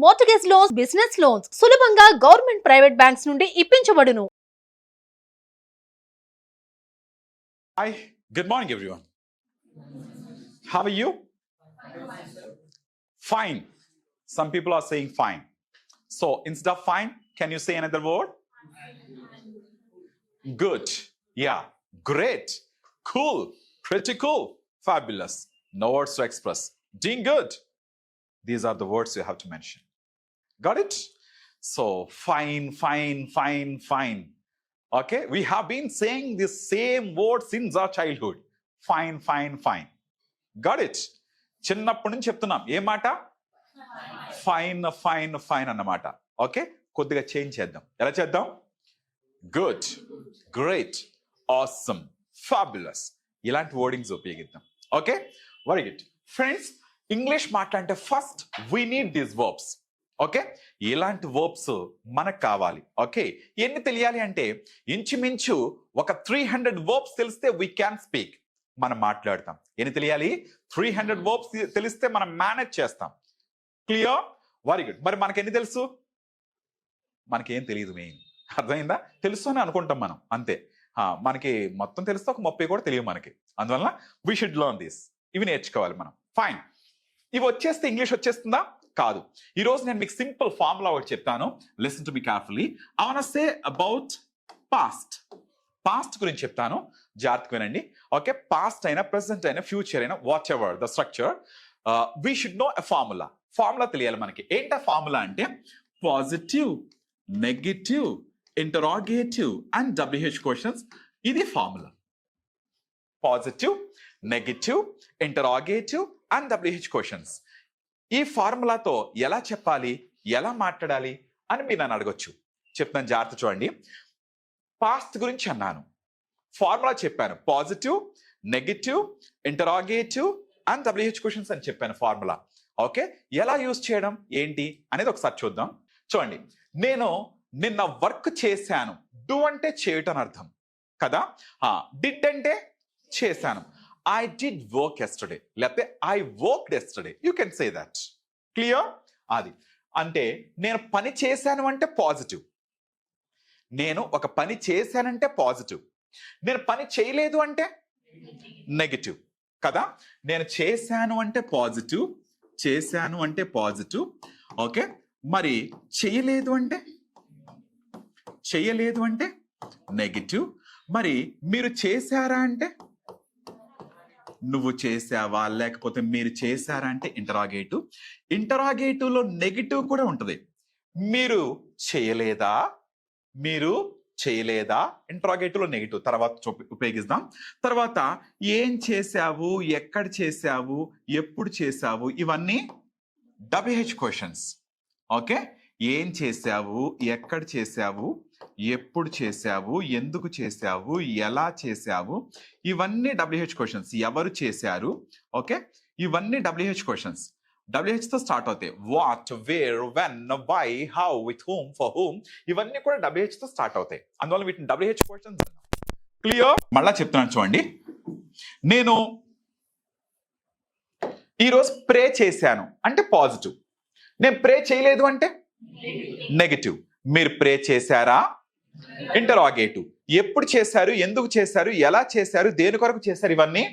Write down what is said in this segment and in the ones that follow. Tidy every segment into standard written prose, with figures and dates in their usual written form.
Mortgage loans, business loans సులభంగా government, private banks నుండి ఇప్పించబడును. Hi, good morning everyone. How are you? Fine. Some people are saying fine. So instead of fine, can you say another word? Good. Yeah. Great. Cool. Pretty cool. Fabulous. No words to express. Doing good. These are the words you have to mention. Got it? So fine, fine, fine, fine. Okay, we have been saying the same word since our childhood. Fine, fine, fine. Got it? చిన్నప్పటి నుంచి చెప్తున్నాం ఏ మాట? Fine fine fine అన్నమాట. Okay, కొద్దిగా change చేద్దాం. ఎలా చేద్దాం? గుడ్, గ్రేట్, ఆసమ్, ఫ్యాబులస్ ఇలాంటి వర్డింగ్స్ ఉపయోగిద్దాం. Okay, very good. Friends, English మాట్లాడితే first we need these verbs. Okay, ఇలాంటి వర్బ్స్ మనకు కావాలి. ఓకే, ఎన్ని తెలియాలి అంటే ఇంచుమించు ఒక 300 వర్బ్స్ తెలిస్తే వీ క్యాన్ స్పీక్, మనం మాట్లాడతాం. ఎన్ని తెలియాలి? 300 వర్బ్స్ తెలిస్తే మనం మేనేజ్ చేస్తాం. క్లియర్? Very good. మరి మనకి ఎన్ని తెలుసు? మనకేం తెలియదు. మెయిన్ అర్థమైందా? తెలుసు అని అనుకుంటాం మనం, అంతే. మనకి మొత్తం తెలిస్తే ఒక 30 కూడా తెలియదు మనకి. అందువల్ల వీ షుడ్ లెర్న్ దిస్. ఇవి నేర్చుకోవాలి మనం. ఫైన్. ఇవి వచ్చేస్తే ఇంగ్లీష్ వచ్చేస్తుందా? కాదు. ఈరోజు నేను మీకు సింపుల్ ఫార్ములా ఒకటి చెప్తాను. Listen to me carefully. I want to say about past. Past గురించి చెప్తాను, జాగ్రత్తగా వినండి. ఓకే, పాస్ట్ అయినా, ప్రెసెంట్ అయినా, ఫ్యూచర్ అయినా, whatever the structure, we should know a formula. Formula తెలియాలి మనకి. ఏంటా ఫార్ములా అంటే positive, negative, interrogative and WH questions. ఇది formula. Positive, negative, interrogative and WH questions. ఈ ఫార్ములాతో ఎలా చెప్పాలి, ఎలా మాట్లాడాలి అని మీరు నన్ను అడగొచ్చు. చెప్తాను, జాగ్రత్త చూడండి. పాస్ట్ గురించి అన్నాను, ఫార్ములా చెప్పాను. Positive, negative, interrogative and WH questions అని చెప్పాను ఫార్ములా. ఓకే, ఎలా యూజ్ చేయడం ఏంటి అనేది ఒకసారి చూద్దాం. చూడండి, నేను నిన్న వర్క్ చేశాను. డూ అంటే చేయటం అర్థం కదా. డిడ్ అంటే చేశాను. I did work yesterday. లేకపోతే I worked yesterday. You can say that. Clear? అది అంటే నేను పని చేశాను అంటే పాజిటివ్. నేను ఒక పని చేశానంటే పాజిటివ్. నేను పని చేయలేదు అంటే నెగటివ్ కదా. నేను చేశాను అంటే పాజిటివ్, చేశాను అంటే పాజిటివ్. ఓకే, మరి చేయలేదు అంటే నెగటివ్. మరి మీరు చేశారా అంటే నువ్వు చేసావా, లేకపోతే మీరు చేశారా అంటే ఇంటరాగేటివ్. ఇంటరాగేటివ్లో నెగిటివ్ కూడా ఉంటుంది. మీరు చేయలేదా, ఇంటరాగేటివ్లో నెగిటివ్. తర్వాత ఉపయోగిస్తాం. తర్వాత ఏం చేశావు, ఎక్కడ చేశావు, ఎప్పుడు చేశావు, ఇవన్నీ WH క్వశ్చన్స్. ఓకే, ఏం చేశావు, ఎక్కడ చేశావు, ఎప్పుడు చేశావు, ఎందుకు చేశావు, ఎలా చేశావు, ఇవన్నీ WH క్వశ్చన్స్. ఎవరు చేశారు, ఓకే, ఇవన్నీ WH క్వశ్చన్స్. WH తో స్టార్ట్ అవుతాయి. What, where, when, why, how, with whom, for whom, ఇవన్నీ కూడా WH తో స్టార్ట్ అవుతాయి. అందువల్ల వీటిని WH క్వశ్చన్స్. క్లియర్? మళ్ళా చెప్తున్నాను చూడండి. నేను ఈరోజు ప్రే చేశాను అంటే పాజిటివ్. నేను ప్రే చేయలేదు అంటే నెగటివ్. మీరు ప్రే చేశారా, ఇంటరాగేటివ్. ఎప్పుడు చేశారు, ఎందుకు చేశారు, ఎలా చేశారు, దేని కొరకు చేశారు, ఇవన్నీ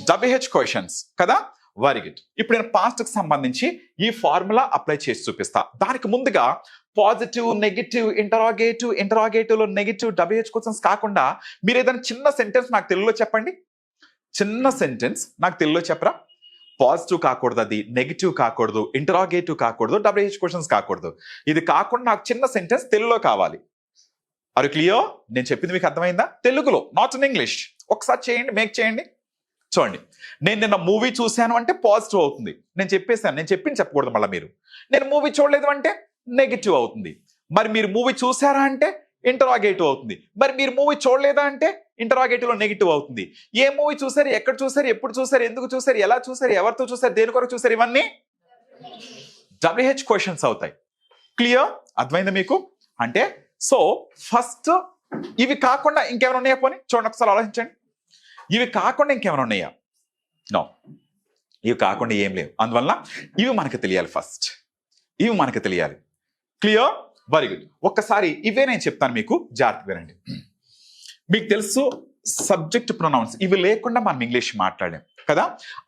WH క్వశ్చన్స్ కదా. Very good. ఇప్పుడు నేను పాస్ట్ కి సంబంధించి ఈ ఫార్ములా అప్లై చేసి చూపిస్తా. దానికి ముందుగా పాజిటివ్, నెగిటివ్, ఇంటరాగేటివ్ లో నెగిటివ్ WH క్వశ్చన్స్ కాకుండా మీరు ఏదైనా చిన్న సెంటెన్స్ నాకు తెలుగులో చెప్పండి. చిన్న సెంటెన్స్ నాకు తెలుగులో చెప్పరా? పాజిటివ్ కాకూడదు, అది నెగిటివ్ కాకూడదు, ఇంటరాగేటివ్ కాకూడదు, WH క్వశ్చన్స్ కాకూడదు. ఇది కాకుండా నాకు చిన్న సెంటెన్స్ తెలుగులో కావాలి. Are you clear? నేను చెప్పింది మీకు అర్థమైందా? తెలుగులో, నాట్ ఇన్ ఇంగ్లీష్. ఒకసారి చేయండి, మేక్ చేయండి. చూడండి, నేను నిన్న మూవీ చూశాను అంటే పాజిటివ్ అవుతుంది. నేను చెప్పేశాను, నేను చెప్పింది చెప్పకూడదు మళ్ళీ మీరు. నేను మూవీ చూడలేదు అంటే నెగిటివ్ అవుతుంది. మరి మీరు మూవీ చూసారా అంటే ఇంటరాగేటివ్ అవుతుంది. మరి మీరు మూవీ చూడలేదా అంటే ఇంటరాగేటివ్ లో నెగిటివ్ అవుతుంది. ఏ మూవీ చూసారు, ఎక్కడ చూసారు, ఎప్పుడు చూసారు, ఎందుకు చూసారు, ఎలా చూసారు, ఎవరితో చూసారు, దేని కొరకు చూసారు, ఇవన్నీ WH క్వశ్చన్స్ అవుతాయి. క్లియర్? అర్థమైందా మీకు? అంటే సో ఫస్ట్ ఇవి కాకుండా ఇంకేమైనా ఉన్నాయా? పోనీ చూడండి, ఒకసారి ఆలోచించండి. ఇవి కాకుండా ఇంకేమైనా ఉన్నాయా? నో, ఇవి కాకుండా ఏం లేవు. అందువల్ల ఇవి మనకు తెలియాలి ఫస్ట్. ఇవి మనకు తెలియాలి. క్లియర్? Very good. ఒక్కసారి ఇవే నేను చెప్తాను మీకు, జాగ్రత్త వినండి. మీకు తెలుసు సబ్జెక్ట్ ప్రొనౌన్స్, ఇవి లేకుండా మనం ఇంగ్లీష్ మాట్లాడాం కదా.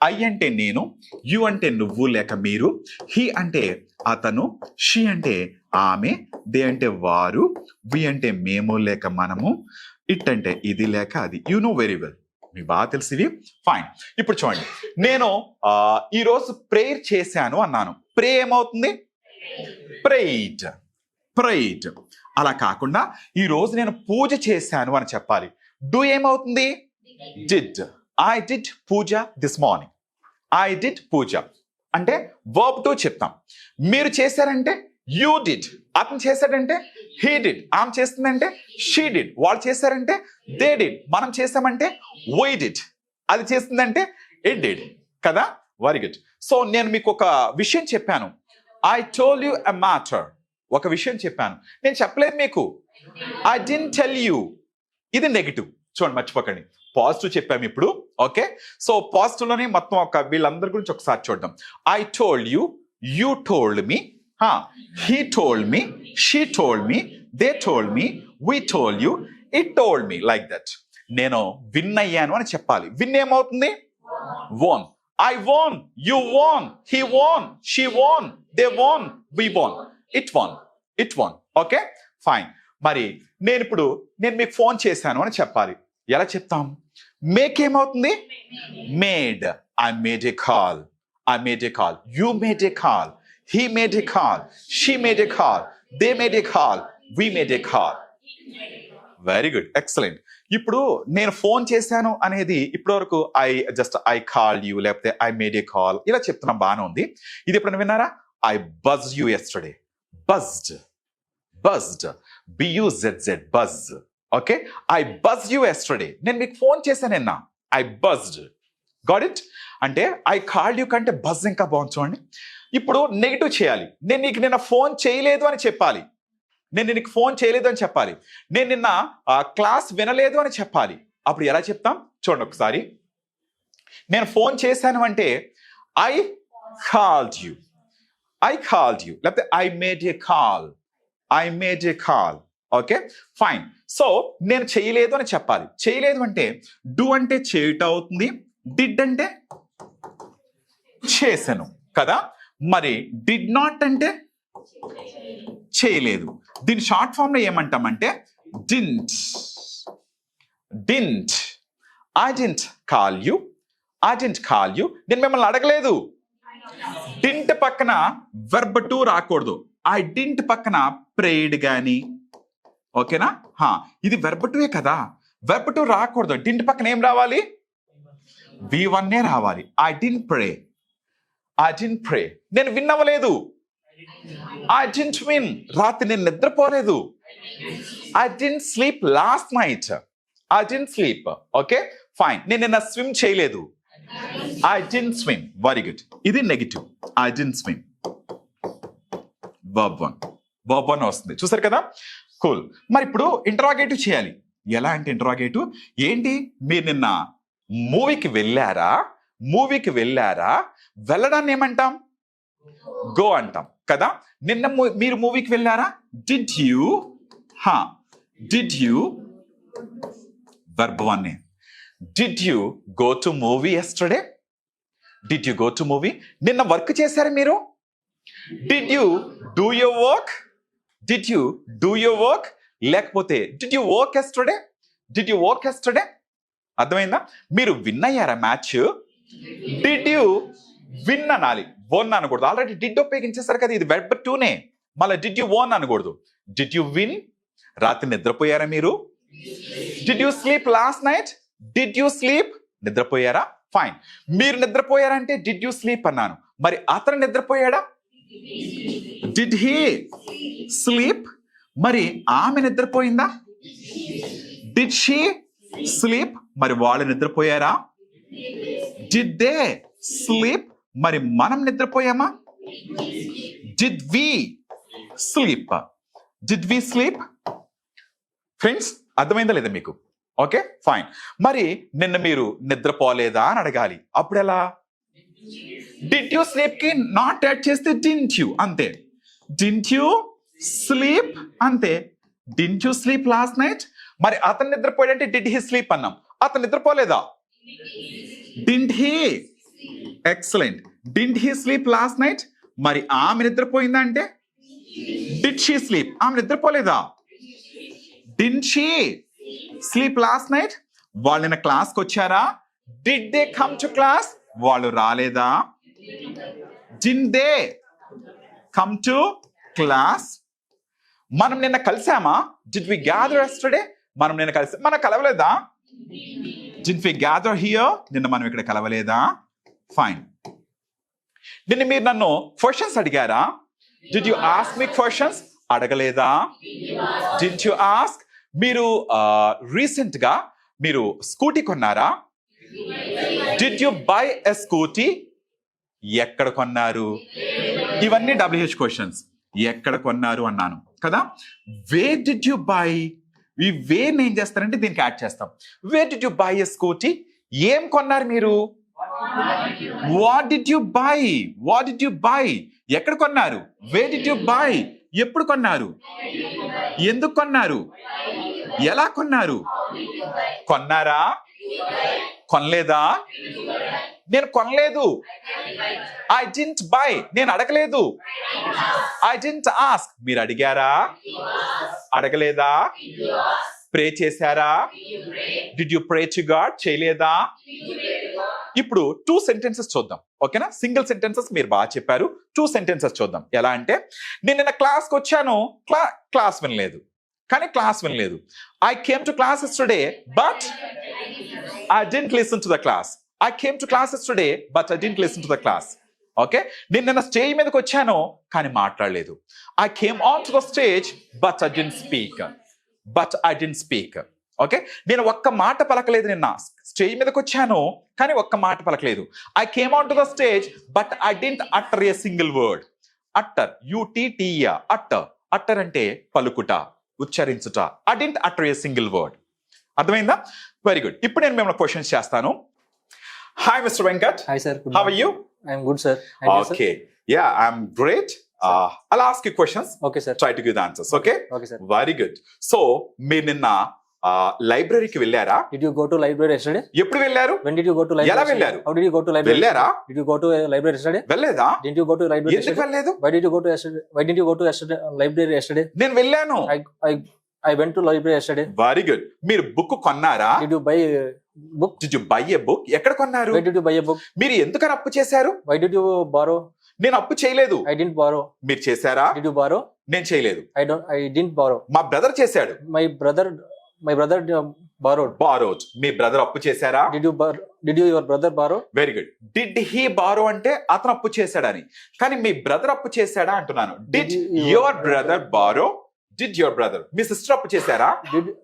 ఐ అంటే నేను, యు అంటే నువ్వు లేక మీరు, హీ అంటే అతను, షీ అంటే ఆమె, దే అంటే వారు, వి అంటే మేము లేక మనము, ఇట్ అంటే ఇది లేక అది. యు నో వెరీ వెల్, మీకు బాగా తెలిసి ఇవి. ఫైన్. ఇప్పుడు చూడండి, నేను ఈరోజు ప్రేయర్ చేశాను అన్నాను. ప్రే ఏమవుతుంది? ప్రేయిడ్. ప్రేయిడ్. అలా కాకుండా ఈరోజు నేను పూజ చేశాను అని చెప్పాలి. డూ ఏమవుతుంది? Did. I did puja this morning. I did puja అంటే వర్బ్ టు చెప్తాం. మీరు చేశారంటే యూ డిడ్. అతను చేశాడంటే హీ డిడ్. ఆమె చేస్తుందంటే షీ డిడ్. వాళ్ళు చేశారంటే దే డిడ్. మనం చేసామంటే వై డిడ్. అది చేస్తుందంటే ఇట్ డిడ్ కదా. Very good. సో నేను మీకు ఒక విషయం చెప్పాను. I told you a matter. ఒక విషయం చెప్పాను, నేను చెప్పలేదు మీకు. I didn't tell you. ఇది నెగిటివ్. చూడండి, మర్చిపోకండి. పాజిటివ్ చెప్పాము ఇప్పుడు. ఓకే, సో పాజిటివ్ లోనే మొత్తం వీళ్ళందరి గురించి ఒకసారి చూద్దాం. I told you, you told me, he told me, she told me, they told me, we told you, it told me, like that. నేను విన్ అయ్యాను అని చెప్పాలి. విన్ ఏమవుతుంది? వోన్. I won, you won, he won, she won, they won, we won, it won, it won. Okay, fine. మరి నేను మీకు phone చేశాను అని చెప్పాలి. ఎలా చెప్తాం? మేక్ ఏమవుతుంది? Made. I made a call, I made a call, you made a call, he made a call, she made a call, they made a call, we made a call. Very good, excellent. ఇప్పుడు నేను phone చేశాను అనేది ఇప్పటి వరకు I call you, లేకపోతే I made a call, ఇలా చెప్తున్నాం, బాగానే ఉంది. ఇది ఎప్పుడైనా విన్నారా? I buzz you yesterday. Buzzed. Buzzed. B U Z Z. Buzz. Okay, I buzz you yesterday. నేను మీకు ఫోన్ చేశాను నిన్న. I buzzed. Got it? అంటే ఐ కాల్ యూ కంటే బజ్ ఇంకా బాగుంది. చూడండి, ఇప్పుడు నెగిటివ్ చేయాలి. నేను నీకు నిన్న ఫోన్ చేయలేదు అని చెప్పాలి. నేను నీకు ఫోన్ చేయలేదు అని చెప్పాలి. నేను నిన్న క్లాస్ వినలేదు అని చెప్పాలి. అప్పుడు ఎలా చెప్తాం? చూడండి ఒకసారి. నేను ఫోన్ చేశాను అంటే I called you. I called you, లేకపోతే I made a call. I made a call. Okay, fine. So నేను చేయలేదు అని చెప్పాలి. చేయలేదు అంటే డూ అంటే చేయుట అవుతుంది. డిడ్ అంటే చేశాను కదా. మరి డిడ్ నాట్ అంటే చేయలేదు. దీని షార్ట్ ఫామ్ లో ఏమంటామంటే didn't. Didn't. I didn't call you. I didn't call you. నేను మిమ్మల్ని అడగలేదు. డింట్ పక్కన వెర్బ్ టు రాకూడదు. ఐ డింట్ పక్కన ప్రేడ్ గాని. ఓకేనా? ఇది వెర్బ్ టువే కదా, వెర్బ్ టు రాకూడదు. డింట్ పక్కన ఏం రావాలి? V1 రావాలి. I didn't pray. I didn't pray. నేను విన్ అవ్వలేదు. I didn't win. రాత్రి నేను నిద్రపోలేదు. I didn't sleep last night. I didn't sleep. Okay, fine. నేను నిన్న స్విమ్ చేయలేదు. I didn't swim. Very good. ఇది negative. I didn't swim. verb 1. verb 1 వస్తుంది. చూసారు కదా. కూల్. మరి ఇప్పుడు ఇంటరాగేటివ్ చేయాలి. ఎలా అంటే ఇంటరాగేటివ్ ఏంటి? మీరు నిన్న మూవీకి వెళ్ళారా? మూవీకి వెళ్ళారా? వెళ్ళడాన్ని ఏమంటాం? గో అంటాం కదా. నిన్న మీరు మూవీకి వెళ్ళారా? Did you. Did you verb 1. Did you go to movie yesterday? Did you go to movie? నిన్న వర్క్ చేశారా మీరు? Did you do your work? Did you do your work? లేకపోతే did you work yesterday? Did you work yesterday? అర్థమైందా? మీరు win అయ్యారా match? Did you win అనాలి, won అనకూడదు. Already did ఉపయోగించేసారు కదా, ఇది వెర్బ్ 2. మళ్ళీ డిడ్ యూ వన్ అనకూడదు. Did you win? రాత్రి నిద్రపోయారా మీరు? Did you sleep last night? Did you sleep? నిద్రపోయారా? ఫైన్. మీరు నిద్రపోయారంటే డిడ్ యూ స్లీప్ అన్నాను. మరి అతను నిద్రపోయాడా? Did he sleep? మరి ఆమె నిద్రపోయిందా? Did she sleep? మరి వాళ్ళు నిద్రపోయారా? Did they sleep? మరి మనం నిద్రపోయామా? Did we sleep? Did we sleep? Friends, అర్థమైందా లేదా మీకు? Okay, fine. మరి నిన్న మీరు నిద్రపోలేదా అని అడగాలి. అప్పుడు ఎలా? డిడ్ యూ స్లీప్ కి నాట్ యాడ్ చేస్తే డింట్ యూ, అంతే. డింట్ యూ స్లీప్ అంతే. Didn't you sleep last night. మరి అతను నిద్రపోయాడంటే డిడ్ హీ స్లీప్ అన్నాం. అతను నిద్రపోలేదా? Didn't he. Excellent. Didn't he sleep last night. మరి ఆమె నిద్రపోయిందా అంటే డిడ్ షీ స్లీప్. ఆమె నిద్రపోలేదా? Didn't she sleep last night. వాళ్ళు నిన్న క్లాస్కి వచ్చారా? Did they come to class. వాళ్ళు రాలేదా? Did they come to class. మనం నిన్న కలిసామా? Did we gather yesterday. మనం నిన్న మనం కలవలేదా? Did we gather here. నిన్న మనం ఇక్కడ కలవలేదా? ఫైన్. నిన్న మీరు నన్ను క్వశ్చన్స్ అడిగారా? Did you ask me questions. అడగలేదా? Did you ask. మీరు రీసెంట్ గా మీరు స్కూటీ కొన్నారా? Did you buy a scooty. ఎక్కడ కొన్నారు? ఇవన్నీ WH క్వశ్చన్స్. ఎక్కడ కొన్నారు అన్నాను కదా. Where did you buy. ఈ వేర్ ఏం చేస్తారంటే దీనికి యాడ్ చేస్తాం. Where did you buy a scooty. ఏం కొన్నారు మీరు? What did you buy. What did you buy. ఎక్కడ కొన్నారు? Where did you buy. ఎప్పుడు కొన్నారు? ఎందుకు కొన్నారు? ఎలా కొన్నారు? కొన్నారా? కొనలేదా? నేను కొనలేదు. I didn't by. నేను అడగలేదు. I didn't ask. మీరు అడిగారా? అడగలేదా? ప్రే చేశారా? Did you pray to God. చేయలేదా? ఇప్పుడు 2 సెంటెన్సెస్ చూద్దాం. ఓకేనా? సింగిల్ సెంటెన్సెస్ మీరు బాగా చెప్పారు. 2 సెంటెన్సెస్ చూద్దాం. ఎలా అంటే నేను నిన్న క్లాస్కి వచ్చాను, క్లాస్ వినలేదు. కానీ క్లాస్ వినలేదు. I came to class yesterday but I didn't listen to the class. I came to class yesterday but I didn't listen to the class. Okay. నేను నిన్న స్టేజ్ మీదకి వచ్చాను కానీ మాట్లాడలేదు. I came on to the stage but I didn't speak. But I didn't speak. Okay. నేను ఒక్క మాట పలకలేదు. నిన్న స్టేజ్ మీదకి వచ్చాను కానీ ఒక్క మాట పలకలేదు. I came on to the stage but I didn't utter a single word. Utter. UTTER. Utter. Utter అంటే పలుకుట, ఉచ్చరించుట. I didn't utter a single word. అర్థమైందా? Very good. ఇప్పుడు నేను మిమ్మల్ని క్వశ్చన్స్ చేస్తాను. Hi mister Venkat. Hi sir. How are you? I'm good sir. And you, sir? Okay. Yeah, I'm great. I'll ask you questions. Okay sir. Try to give the answers. Okay? Okay sir. Very good. So, మీరు నిన్న లైబ్రరీకి వెళ్ళారా? Did you go to library yesterday? ఎప్పుడు వెళ్ళారు? When did you go to library? ఎలా yesterday? వెళ్ళారు? How did you go to library? వెళ్ళారా? Did you go to a library yesterday? వెళ్ళలేదా? Didn't you go to library ఎందుకు yesterday? వెళ్ళలేదు? Why did you go to yesterday? Why didn't you go to yesterday library yesterday? నేను వెళ్ళాను. I went to library yesterday. Very good. మీరు book కొన్నారా? Did you buy a book? Did you buy a book? ఎక్కడ కొన్నారు? Where did you buy a book? మీరు ఎందుకని అప్పు చేశారు? Why did you borrow? నేను అప్పు చేయలేదు. I didn't borrow. మీరు చేశారా? Did you borrow? నేను చేయలేదు. I didn't borrow. మా బ్రదర్ చేశాడు. My brother borrowed. బారోడ్. మీ బ్రదర్ అప్పు చేశారా? Did you your brother borrow? Very good. Did he borrow అంటే అతను అప్పు చేశాడని. కానీ మీ బ్రదర్ అప్పు చేశాడా అంటున్నాను. Did your brother borrow. Did your brother. మీ సిస్టర్ అప్పు చేశారా?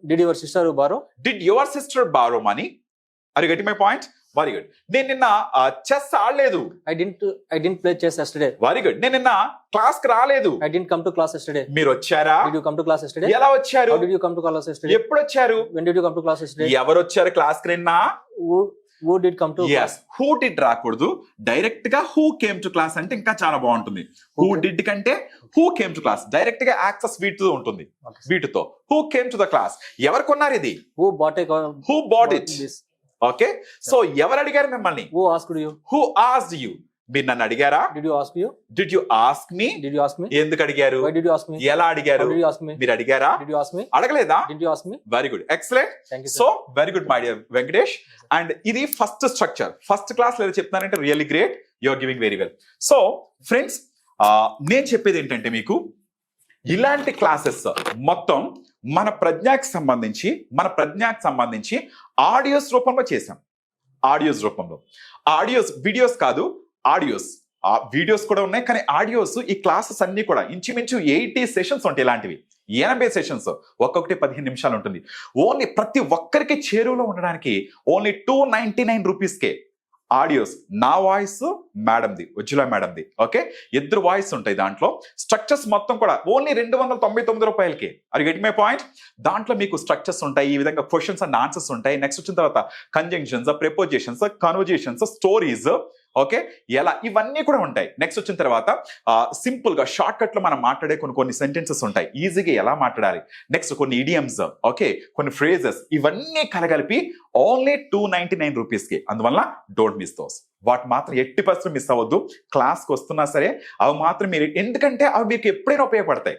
Did your sister borrow? Did your sister borrow money. Are you getting my point? Very good. నేను నిన్న చెస్ ఆడలేదు. I didn't play chess yesterday. Very good. నేను నిన్న class కి రాలేదు. I didn't come to class yesterday. మీరు వచ్చారా? Did you come to class yesterday? ఎలా వచ్చారు? How did you come to class yesterday? ఎప్పుడు వచ్చారు? When did you come to class yesterday? ఎవరు వచ్చారు క్లాస్ కి నిన్న? Who did come to yes. Who did రాకూడదు. డైరెక్ట్ గా who came to class అంటే ఇంకా చాలా బాగుంటుంది. Who did కంటే who came to class. Direct గా యాక్సెస్ వీటితో ఉంటుంది. వీటితో who came to the class. ఎవరు కొన్నారు ఇది? Who bought Who bought it? this? Okay. So ఎవరు అడిగారు మిమ్మల్ని? Who asked you? Who asked you? మీరు నన్ను అడిగారా? Did you ask you? Did you ask me? Did you ask me? ఎందుకు అడిగారు? Why did you ask me? ఎలా అడిగారు? How did you ask me? మీరు అడిగారా? Did you ask me? అడగలేదా? Did you ask me? Very good. Excellent. Thank you sir. So very good my dear Venkatesh. And ఇది first structure. First class లేదా చెప్తున్నానంటే really great. You are giving very well. So friends, నేను చెప్పేది ఏంటంటే మీకు ఇలాంటి classes మొత్తం మన ప్రజ్ఞాకి సంబంధించి ఆడియోస్ రూపంలో చేశాం. ఆడియోస్ రూపంలో. ఆడియోస్ వీడియోస్ కాదు, ఆడియోస్. వీడియోస్ కూడా ఉన్నాయి కానీ ఆడియోస్. ఈ క్లాసెస్ అన్ని కూడా ఇంచుమించు 80 సెషన్స్ ఉంటాయి. ఇలాంటివి 80 సెషన్స్, ఒక్కొక్కటి 15 నిమిషాలు ఉంటుంది. ఓన్లీ ప్రతి ఒక్కరికి చేరువలో ఉండడానికి ఓన్లీ 299 రూపీస్కే ఆడియోస్. నా వాయిస్ మేడంది, ఉజ్వల మేడంది. ఓకే, ఇద్దరు వాయిస్ ఉంటాయి దాంట్లో. స్ట్రక్చర్స్ మొత్తం కూడా ఓన్లీ 299 రూపాయలకి. Are you getting my point? దాంట్లో మీకు స్ట్రక్చర్స్ ఉంటాయి, ఈ విధంగా క్వశ్చన్స్ అండ్ ఆన్సర్స్ ఉంటాయి. నెక్స్ట్ వచ్చిన తర్వాత conjunctions, prepositions, conversations, stories, okay, ఎలా ఇవన్నీ కూడా ఉంటాయి. నెక్స్ట్ వచ్చిన తర్వాత సింపుల్ గా షార్ట్ కట్ లో మనం మాట్లాడే కొన్ని సెంటెన్సెస్ ఉంటాయి, ఈజీగా ఎలా మాట్లాడాలి. నెక్స్ట్ కొన్ని ఇడియమ్స్, ఓకే, కొన్ని ఫ్రేజెస్, ఇవన్నీ కలగలిపి ఓన్లీ 299 రూపీస్కి. అందువల్ల డోంట్ మిస్ దోస్. వాటి మాత్రం 80% మిస్ అవ్వద్దు. క్లాస్కి వస్తున్నా సరే అవి మాత్రం మీరు, ఎందుకంటే అవి మీకు ఎప్పుడైనా ఉపయోగపడతాయి.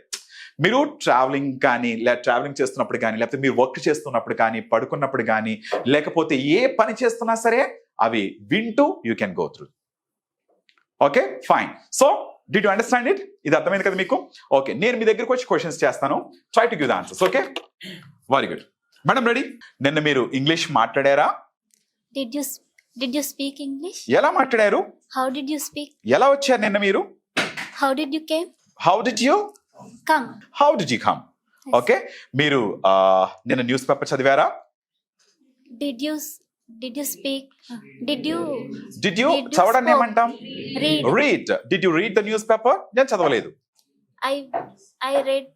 మీరు ట్రావెలింగ్ కానీ, ట్రావెలింగ్ చేస్తున్నప్పుడు కానీ, లేకపోతే మీరు వర్క్ చేస్తున్నప్పుడు కానీ, పడుకున్నప్పుడు కానీ, లేకపోతే ఏ పని చేస్తున్నా సరే అవి వింటూ you can go through. Okay, fine. So did you understand it? ఇది అర్థమైంది కదా మీకు? ఓకే, నేను మీ దగ్గరకు వచ్చి క్వశ్చన్స్ చేస్తాను. Try to give the answers. Okay, very good. Madam ready? నిన్న మీరు ఇంగ్లీష్ మాట్లాడారా? Did you speak English? ఎలా మాట్లాడారు? How did you speak? ఎలా వచ్చారు నిన్న మీరు? How did you came? How did you Come. How did you come? Okay, మీరు నిన్న న్యూస్ పేపర్ చదివారా? Did you speak? Did you చదవడాన్ని spoke? ఏమంటాం? Read. Read. Did you read the news paper? నేను చదవలేదు. I read.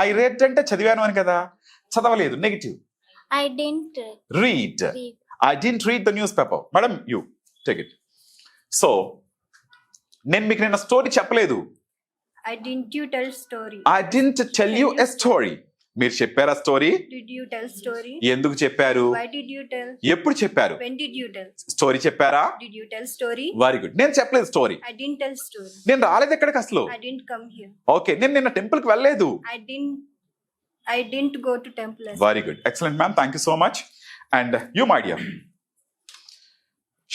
ఐ రెడ్ అంటే చదివాను అని కదా, చదవలేదు. Negative. I didn't read. read. I didn't read the newspaper. Madam, you take it. So, నేను మీకు నిన్న స్టోరీ చెప్పలేదు. Didn't you tell story? I didn't tell you a story. మీరు చెప్పారా story? Did you tell story? ఎందుకు చెప్పారు? Why did you tell? ఎప్పుడు చెప్పారు? When did you tell? Story చెప్పారా? Did you tell story? Very good. నేను చెప్పలేదు story. I didn't tell story. నేను రాలేదు ఎక్కడికి అసలు. I didn't come here. Okay, నేను నిన్న టెంపుల్ కి వెళ్ళలేదు. I didn't go to temple. Very good, excellent ma'am, thank you so much. And you my dear,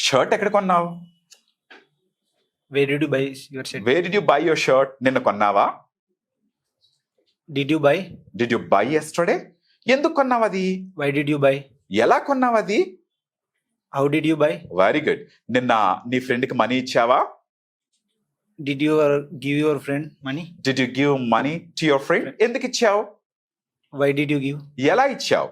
shirt ఎక్కడ కొన్నావు? Where did you buy your shirt? Where did you by your shirt? నిన్న కొన్నావా? Did you buy? Did you by yesterday? ఎందుకు కొన్నావు అది? Why did you buy? ఎలా కొన్నావు అది? How did you buy? Very good. నిన్న నీ ఫ్రెండ్ కి మనీ ఇచ్చావా? Did you give your friend money? Did you give money to your friend? ఎందుకు ఇచ్చావు? Why did you give? ఎలా ఇచ్చావు?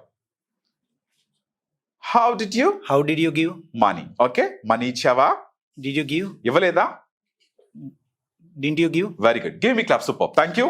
How did you? How did you give? Money. Okay, money ఇచ్చావా? Did you give? ఇవ్వలేదా? Didn't you give? Very good, give me clap. Super, thank you.